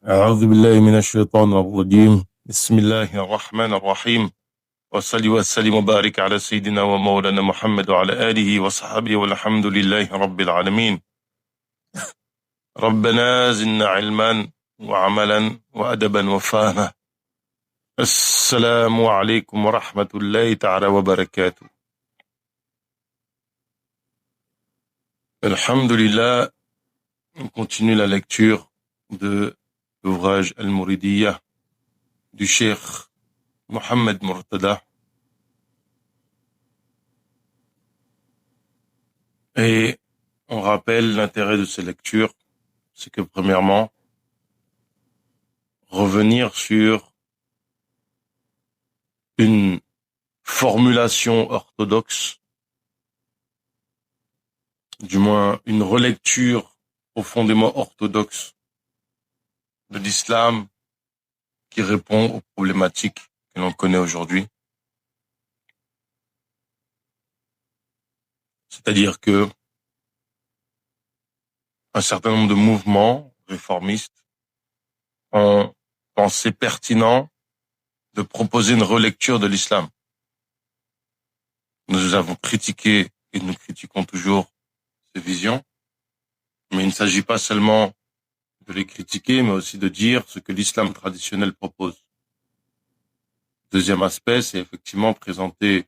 أعوذ بالله من الشيطان الرجيم بسم الله الرحمن الرحيم وصلي وسلم وبارك على سيدنا ومولانا محمد وعلى آله وصحبه والحمد لله رب العالمين ربنا زدنا علما وعملا وأدبا وفهما السلام عليكم ورحمة الله تعالى وبركاته. Alhamdulillah, on continue la lecture de l'ouvrage Al-Mouridiyya du Cheikh Mohammed Murtada. Et on rappelle l'intérêt de ces lectures, c'est que premièrement, revenir sur une formulation orthodoxe, du moins une relecture profondément orthodoxe de l'islam qui répond aux problématiques que l'on connaît aujourd'hui. C'est-à-dire que un certain nombre de mouvements réformistes ont pensé pertinent de proposer une relecture de l'islam. Nous avons critiqué et nous critiquons toujours ces visions, mais il ne s'agit pas seulement de les critiquer, mais aussi de dire ce que l'islam traditionnel propose. Deuxième aspect, c'est effectivement présenter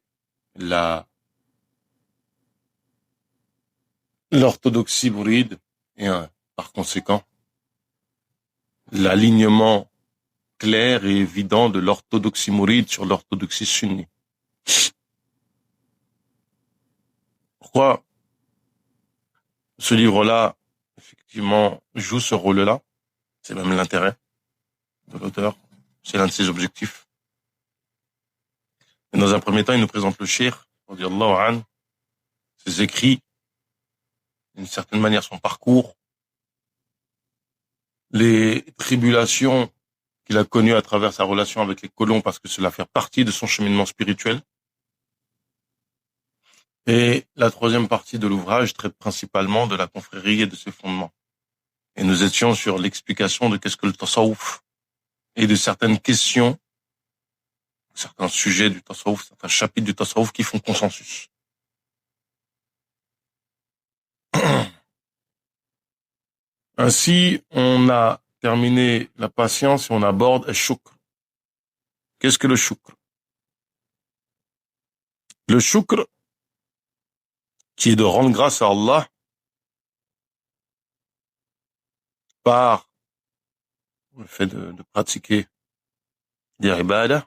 l'orthodoxie mouride et par conséquent l'alignement clair et évident de l'orthodoxie mouride sur l'orthodoxie sunni. Pourquoi ce livre-là, effectivement, joue ce rôle-là? C'est même l'intérêt de l'auteur. C'est l'un de ses objectifs. Et dans un premier temps, il nous présente le cheikh, radiyallahu anhu, ses écrits, d'une certaine manière son parcours, les tribulations qu'il a connues à travers sa relation avec les colons parce que cela fait partie de son cheminement spirituel. Et la troisième partie de l'ouvrage traite principalement de la confrérie et de ses fondements. Et nous étions sur l'explication de qu'est-ce que le tasawwuf et de certaines questions, certains sujets du tasawwuf, certains chapitres du tasawwuf qui font consensus. Ainsi, on a terminé la patience et on aborde le shukr. Qu'est-ce que le shukr? Le shukr, qui est de rendre grâce à Allah par le fait de pratiquer des ibadah,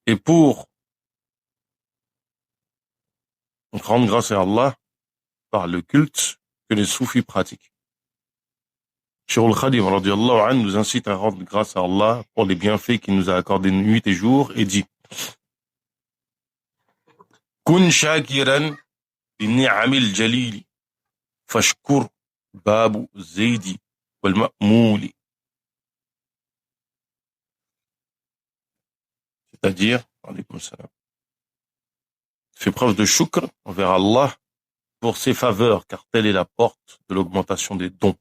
et pour rendre grâce à Allah par le culte que les soufis pratiquent. Cheikh al-Khadim radiyallahu anhu nous incite à rendre grâce à Allah pour les bienfaits qu'il nous a accordés nuit et jour et dit: Kun shakiran bi ni'amil jalili fashkur babu zaidi wal ma'mouli. C'est-à-dire, alaykoum salam, fait preuve de shukr envers Allah pour ses faveurs, car telle est la porte de l'augmentation des dons.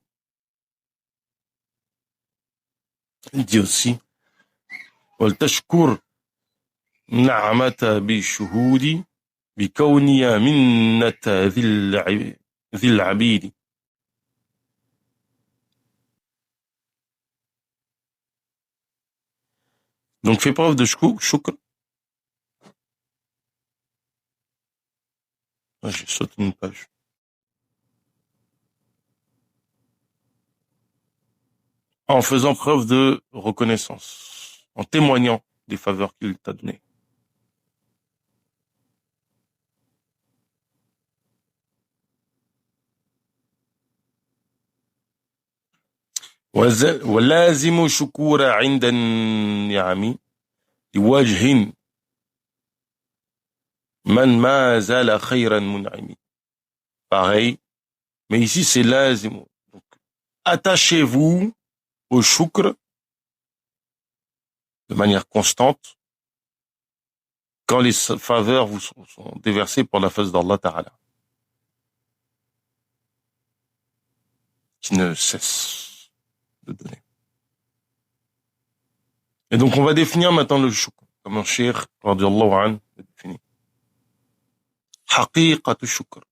Il dit aussi: wal tashkur na'amata bi shuhudi bi kawniya minnata dhil abidi. Donc, fait preuve de shukr. J'ai sauté une page. En faisant preuve de reconnaissance, en témoignant des faveurs qu'il t'a données. ولازم شكور عند النعم لوجه من ما زال خيرا منعم. Pareil, mais ici c'est lazim. Donc, attachez-vous au shukr de manière constante quand les faveurs vous sont déversées pour la face d'Allah Ta'ala, qui ne cesse de donner. Et donc, on va définir maintenant le shukr, comme un cheikh, radiallahu anhu, le définit. حقيقة الشكر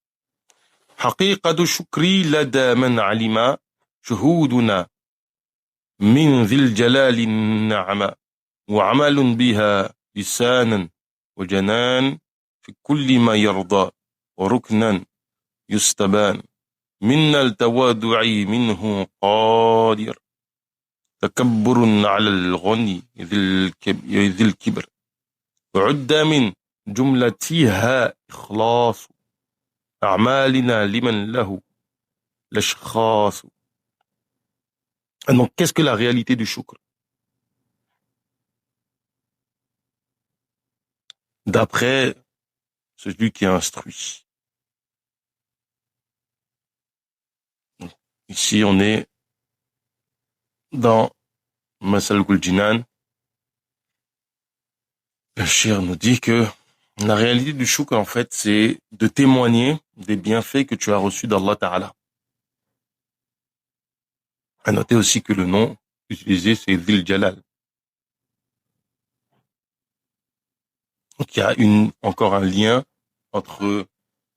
حقيقة شكري لدى من علم شهودنا من ذي الجلال النعم وعمل بها لسانا وجنان في كل ما يرضى وركنا يستبان منا التواضع منه قادر تكبر على الغني ذي الكبر وعد من جملتها إخلاص أعمالنا لمن له l'ashkhas. Donc, qu'est-ce que la réalité du shukr? D'après celui qui est instruit. Ici, on est dans Masal Guljinan. Le shir nous dit que la réalité du shukr, en fait, c'est de témoigner des bienfaits que tu as reçus d'Allah Ta'ala. À noter aussi que le nom utilisé, c'est Dhil Jalal. Donc, il y a encore un lien entre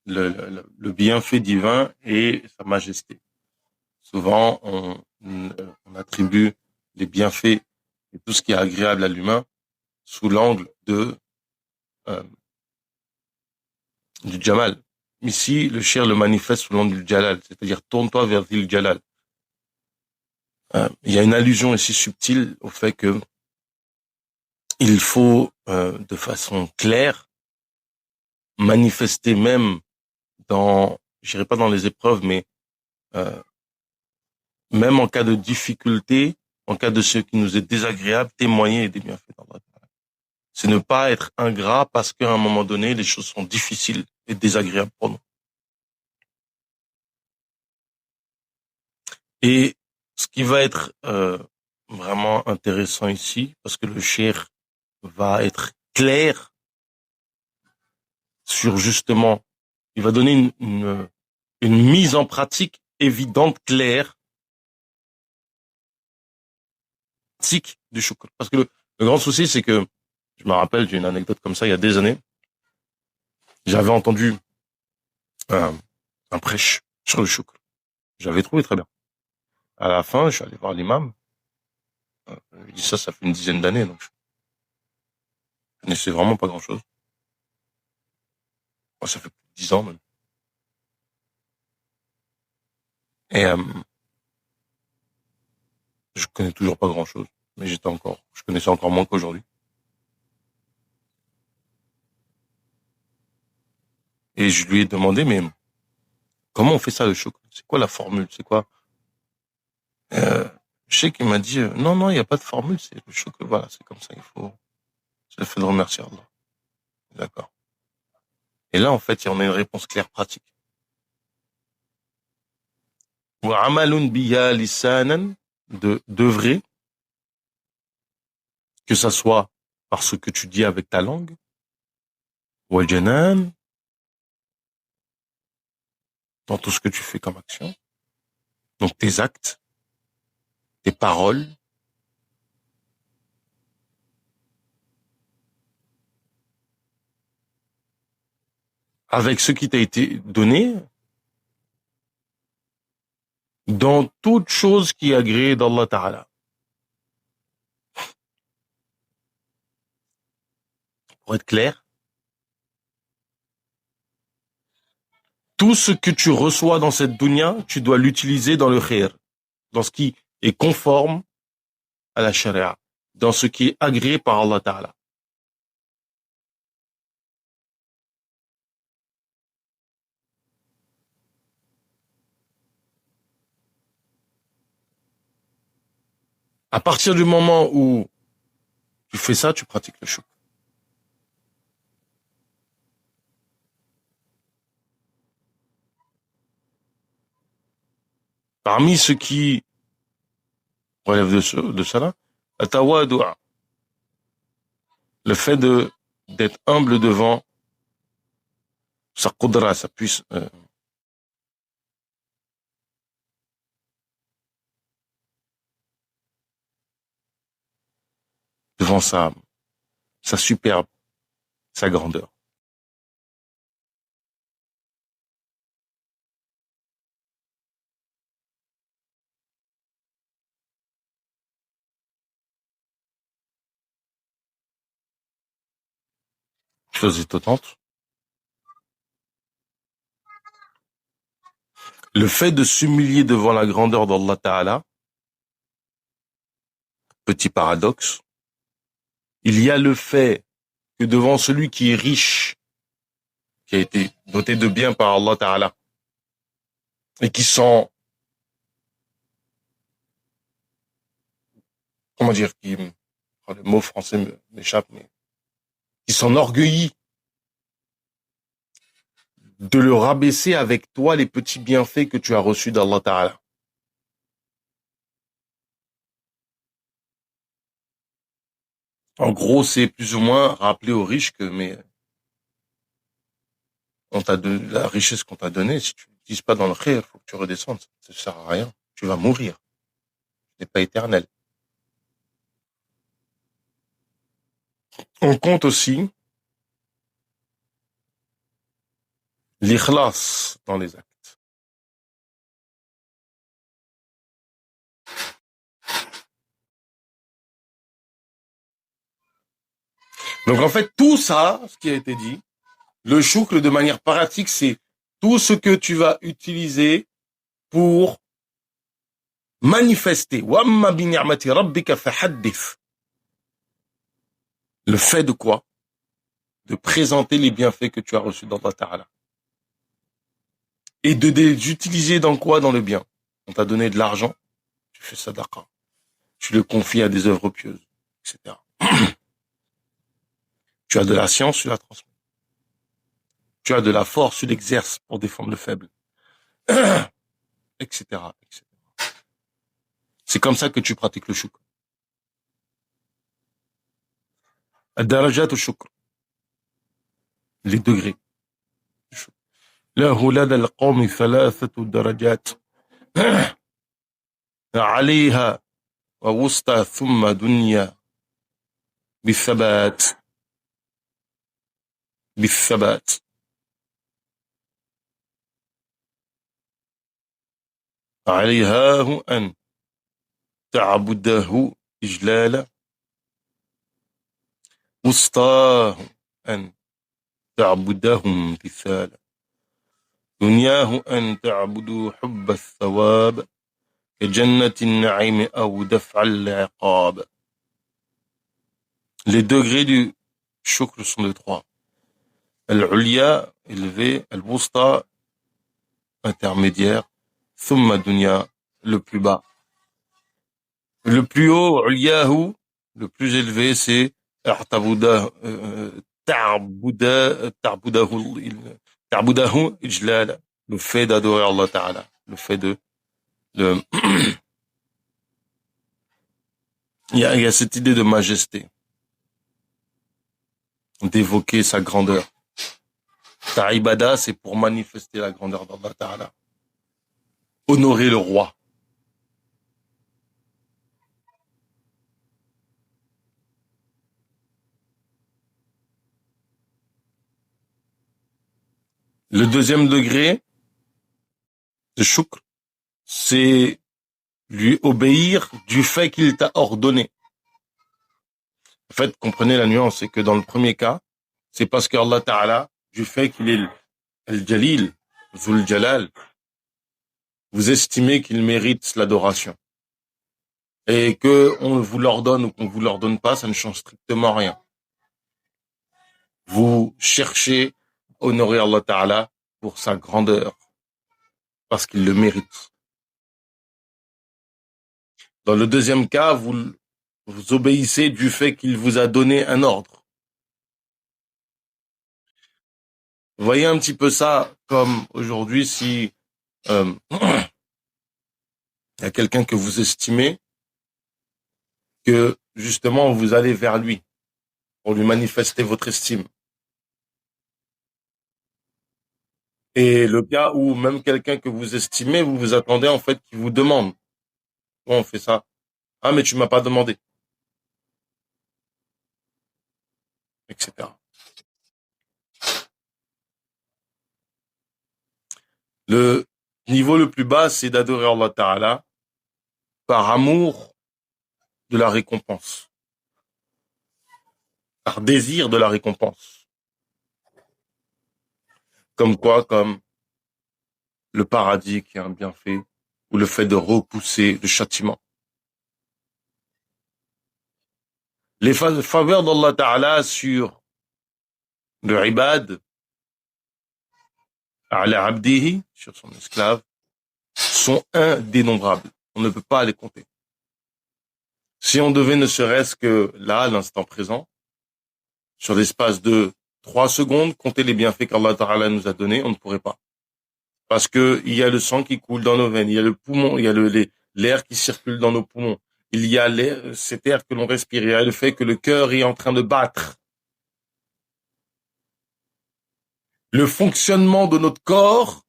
le bienfait divin et sa majesté. Souvent, on attribue les bienfaits et tout ce qui est agréable à l'humain sous l'angle du Jamal. Ici, le shir le manifeste sous l'angle du Jalal, c'est-à-dire tourne-toi vers Dhil Jalal. Il y a une allusion ici subtile au fait que il faut, de façon claire, manifester même je dirais pas dans les épreuves, mais même en cas de difficulté, en cas de ce qui nous est désagréable, témoigner des bienfaits d'Allah. C'est ne pas être ingrat parce qu'à un moment donné, les choses sont difficiles et désagréables pour nous. Et ce qui va être vraiment intéressant ici, parce que le cheikh va être clair sur justement, il va donner une mise en pratique évidente, claire, du shukr. Parce que le grand souci, c'est que, je me rappelle, j'ai une anecdote comme ça il y a des années, j'avais entendu un prêche sur le shukr. J'avais trouvé très bien. À la fin, je suis allé voir l'imam. Je lui ai dit ça fait une dizaine d'années, donc je connaissais vraiment pas grand-chose. Moi, ça fait plus de 10 ans même. Et je connais toujours pas grand-chose, mais je connaissais encore moins qu'aujourd'hui. Et je lui ai demandé, mais comment on fait ça le shukr? C'est quoi la formule? C'est quoi? Je sais qu'il m'a dit, non, il n'y a pas de formule, c'est le shukr, voilà, c'est comme ça, c'est le fait de remercier Allah. D'accord. Et là, en fait, on a une réponse claire, pratique. وَعَمَلٌ بِهَا لِسَانًا, d'œuvrer, que ça soit par ce que tu dis avec ta langue, وَالْجَنَانِ, dans tout ce que tu fais comme action, donc tes actes, tes paroles, avec ce qui t'a été donné, dans toute chose qui est agréée d'Allah Ta'ala. Pour être clair, tout ce que tu reçois dans cette dunya, tu dois l'utiliser dans le khair, dans ce qui est conforme à la sharia, dans ce qui est agréé par Allah Ta'ala. À partir du moment où tu fais ça, tu pratiques le shukr. Parmi ceux qui relèvent de cela, le fait d'être humble devant sa qudra, sa puissance, devant sa superbe, sa grandeur. Chose étonnante. Le fait de s'humilier devant la grandeur d'Allah Ta'ala, petit paradoxe, il y a le fait que devant celui qui est riche, qui a été doté de biens par Allah Ta'ala, et qui sont, comment dire, le mot français m'échappe, mais qui s'enorgueillit de le rabaisser avec toi les petits bienfaits que tu as reçus d'Allah Ta'ala. En gros, c'est plus ou moins rappeler aux riches que, mais on t'a de la richesse qu'on t'a donnée, si tu l'utilises pas dans le khayr, faut que tu redescendes, ça ne sert à rien. Tu vas mourir. Tu n'es pas éternel. On compte aussi l'ikhlas dans les actes. Donc en fait, tout ça, ce qui a été dit, le choukr de manière pratique, c'est tout ce que tu vas utiliser pour manifester. Le fait de quoi? De présenter les bienfaits que tu as reçus d'Allah Ta'ala. Et de les utiliser dans quoi? Dans le bien. On t'a donné de l'argent, tu fais sadaqa. Tu le confies à des œuvres pieuses, etc. Tu as de la science, tu la transmets. Tu as de la force, tu l'exerces pour défendre le faible. Etc., etc. C'est comme ça que tu pratiques le shukr. Ad-darajat al-shukr. Les degrés. له لدى القوم 3 درجات عليها ووسطى ثم دنيا بالثبات عليها أن تعبده إجلالا وسطاه أن تعبده امتثالا دنياه أن تعبدوا حب الثواب كجنة النعيم أو دفع العقاب. Les degrés du shukr sont de 3. Al-Ulya, élevé, Al-Wusta, intermédiaire, Thumma Dunya, le plus bas. Le plus haut, Ulyahu, le plus élevé, c'est Ta'budahu ijlal, le fait d'adorer Allah Ta'ala, le fait il y a cette idée de majesté, d'évoquer sa grandeur. Ta ibada, c'est pour manifester la grandeur d'Allah Ta'ala. Honorer le roi. Le deuxième degré de shukr, c'est lui obéir du fait qu'il t'a ordonné. En fait, comprenez la nuance, c'est que dans le premier cas, c'est parce qu'Allah Ta'ala, du fait qu'il est Al-Jalil, Zul Jalal, vous estimez qu'il mérite l'adoration. Et que on vous l'ordonne ou qu'on vous l'ordonne pas, ça ne change strictement rien. Vous cherchez à honorer Allah Ta'ala pour sa grandeur, parce qu'il le mérite. Dans le deuxième cas, vous obéissez du fait qu'il vous a donné un ordre. Vous voyez un petit peu ça comme aujourd'hui si il y a quelqu'un que vous estimez, que justement vous allez vers lui pour lui manifester votre estime. Et le cas où même quelqu'un que vous estimez, vous vous attendez en fait qu'il vous demande. Bon, on fait ça. Ah, mais tu m'as pas demandé. etc. Le niveau le plus bas, c'est d'adorer Allah Ta'ala par amour de la récompense, par désir de la récompense. Comme quoi? Comme le paradis qui est un bienfait, ou le fait de repousser le châtiment. Les faveurs d'Allah Ta'ala sur le ibad, ala abdihi, sur son esclave, sont indénombrables. On ne peut pas les compter. Si on devait ne serait-ce que là, à l'instant présent, sur l'espace de 3 secondes, compter les bienfaits qu'Allah Ta'ala nous a donnés, on ne pourrait pas. Parce que il y a le sang qui coule dans nos veines, il y a le poumon, il y a l'air qui circule dans nos poumons, il y a l'air, cet air que l'on respire, il y a le fait que le cœur est en train de battre. Le fonctionnement de notre corps,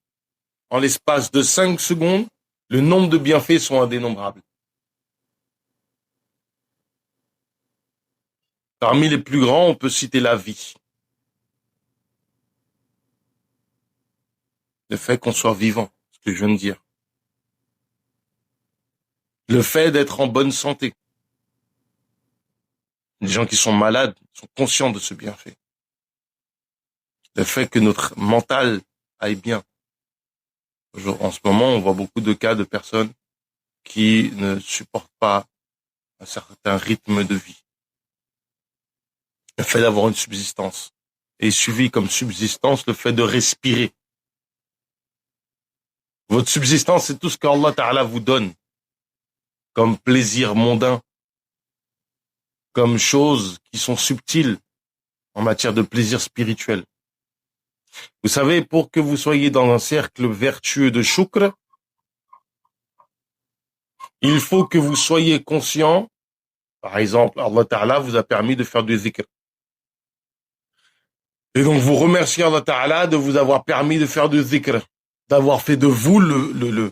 en l'espace de 5 secondes, le nombre de bienfaits sont indénombrables. Parmi les plus grands, on peut citer la vie. Le fait qu'on soit vivant, ce que je viens de dire. Le fait d'être en bonne santé. Les gens qui sont malades sont conscients de ce bienfait. Le fait que notre mental aille bien. En ce moment, on voit beaucoup de cas de personnes qui ne supportent pas un certain rythme de vie. Le fait d'avoir une subsistance. Et suivi comme subsistance le fait de respirer. Votre subsistance, c'est tout ce qu'Allah Ta'ala vous donne comme plaisir mondain, comme choses qui sont subtiles en matière de plaisir spirituel. Vous savez, pour que vous soyez dans un cercle vertueux de shukr, il faut que vous soyez conscient, par exemple, Allah Ta'ala vous a permis de faire du zikr. Et donc vous remerciez Allah Ta'ala de vous avoir permis de faire du zikr, d'avoir fait de vous le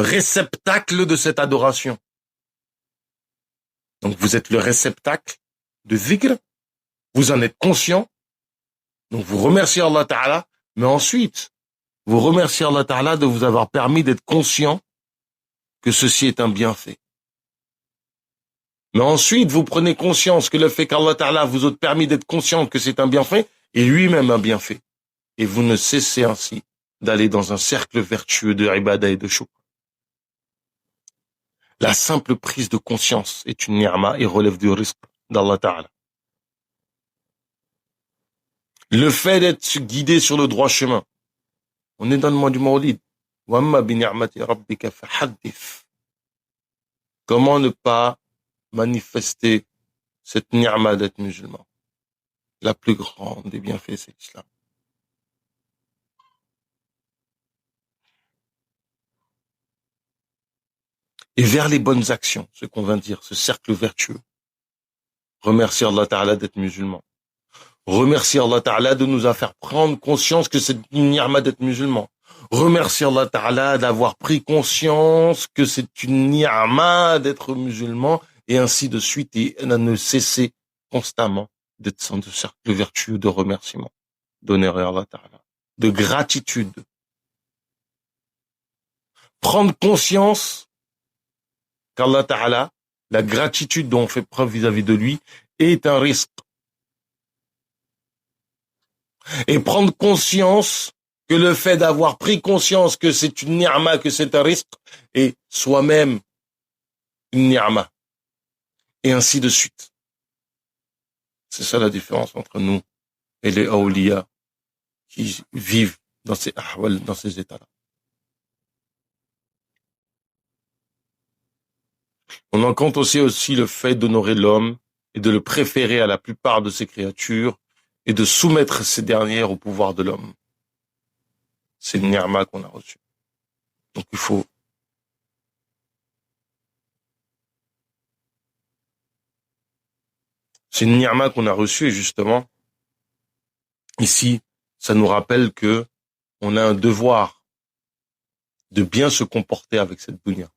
réceptacle de cette adoration. Donc vous êtes le réceptacle de zikr, vous en êtes conscient, donc vous remerciez Allah Ta'ala, mais ensuite, vous remerciez Allah Ta'ala de vous avoir permis d'être conscient que ceci est un bienfait. Mais ensuite, vous prenez conscience que le fait qu'Allah Ta'ala vous a permis d'être conscient que c'est un bienfait est lui-même un bienfait. Et vous ne cessez ainsi d'aller dans un cercle vertueux de ibadah et de shukr. La simple prise de conscience est une ni'ma et relève du rizq d'Allah Ta'ala. Le fait d'être guidé sur le droit chemin. On est dans le mois du Mawlid. Comment ne pas manifester cette ni'ma d'être musulman? La plus grande des bienfaits, c'est l'islam. Et vers les bonnes actions, ce qu'on vient de dire, ce cercle vertueux. Remercier Allah Ta'ala d'être musulman. Remercier Allah Ta'ala de nous faire prendre conscience que c'est une ni'ma d'être musulman. Remercier Allah Ta'ala d'avoir pris conscience que c'est une ni'ma d'être musulman, et ainsi de suite, et ne cesser constamment d'être dans ce cercle vertueux de remerciement, d'honorer Allah Ta'ala, de gratitude. Prendre conscience qu'Allah Ta'ala, la gratitude dont on fait preuve vis-à-vis de lui, est un risque. Et prendre conscience que le fait d'avoir pris conscience que c'est une ni'ma, que c'est un risque, est soi-même une ni'ma. Et ainsi de suite. C'est ça la différence entre nous et les awliya qui vivent dans ces ahwal, dans ces états-là. On en compte aussi le fait d'honorer l'homme et de le préférer à la plupart de ses créatures et de soumettre ces dernières au pouvoir de l'homme. C'est une ni'ma qu'on a reçue. Donc il faut c'est une ni'ma qu'on a reçue, et justement, ici, ça nous rappelle que on a un devoir de bien se comporter avec cette dunya.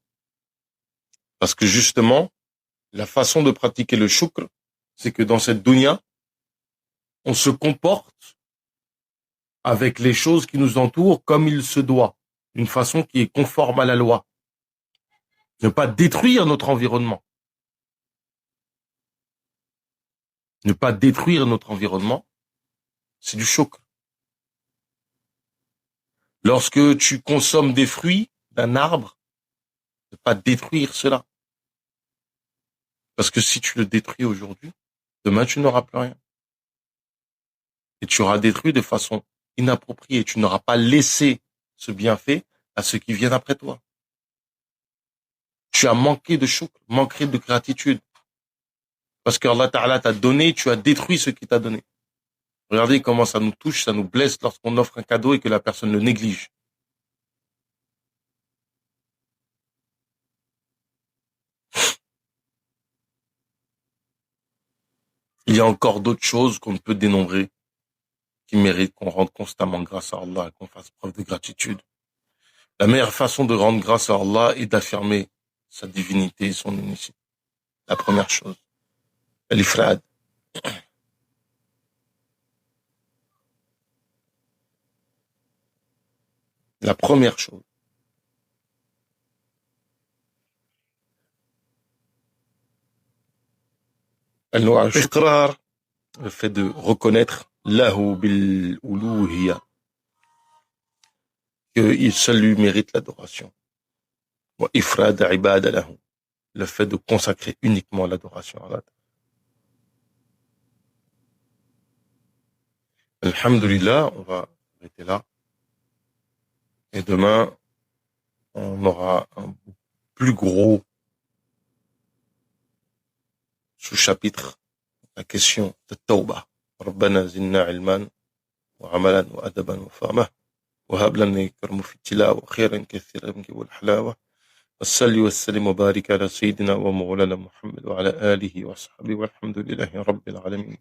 Parce que justement, la façon de pratiquer le shukr, c'est que dans cette dunya, on se comporte avec les choses qui nous entourent comme il se doit, d'une façon qui est conforme à la loi. Ne pas détruire notre environnement. Ne pas détruire notre environnement, c'est du choc. Lorsque tu consommes des fruits d'un arbre, ne pas détruire cela. Parce que si tu le détruis aujourd'hui, demain tu n'auras plus rien. Et tu auras détruit de façon inappropriée. Tu n'auras pas laissé ce bienfait à ceux qui viennent après toi. Tu as manqué de choc, manqué de gratitude. Parce que Allah Ta'ala t'a donné, tu as détruit ce qu'il t'a donné. Regardez comment ça nous touche, ça nous blesse lorsqu'on offre un cadeau et que la personne le néglige. Il y a encore d'autres choses qu'on ne peut dénombrer, qui méritent qu'on rende constamment grâce à Allah, qu'on fasse preuve de gratitude. La meilleure façon de rendre grâce à Allah est d'affirmer sa divinité et son unicité. La première chose. L'ifrad. La première chose. Al-Iqrar, le fait de reconnaître lahu bil-uluhiyya, qu'il seul lui mérite l'adoration. Wa ifrad ibada lahu, le fait de consacrer uniquement l'adoration à Allah. Alhamdulillah, on va arrêter là. Et demain, on aura un plus gros sous-chapitre, la question de Tawbah. ربنا زدنا علما وعملا وأدبا وفهما وهب لنا كرم في التلاوة خيرا كثيرا والحلاوة والصل والسلم وبارك على سيدنا ومولانا محمد وعلى آله وصحبه والحمد لله رب العالمين.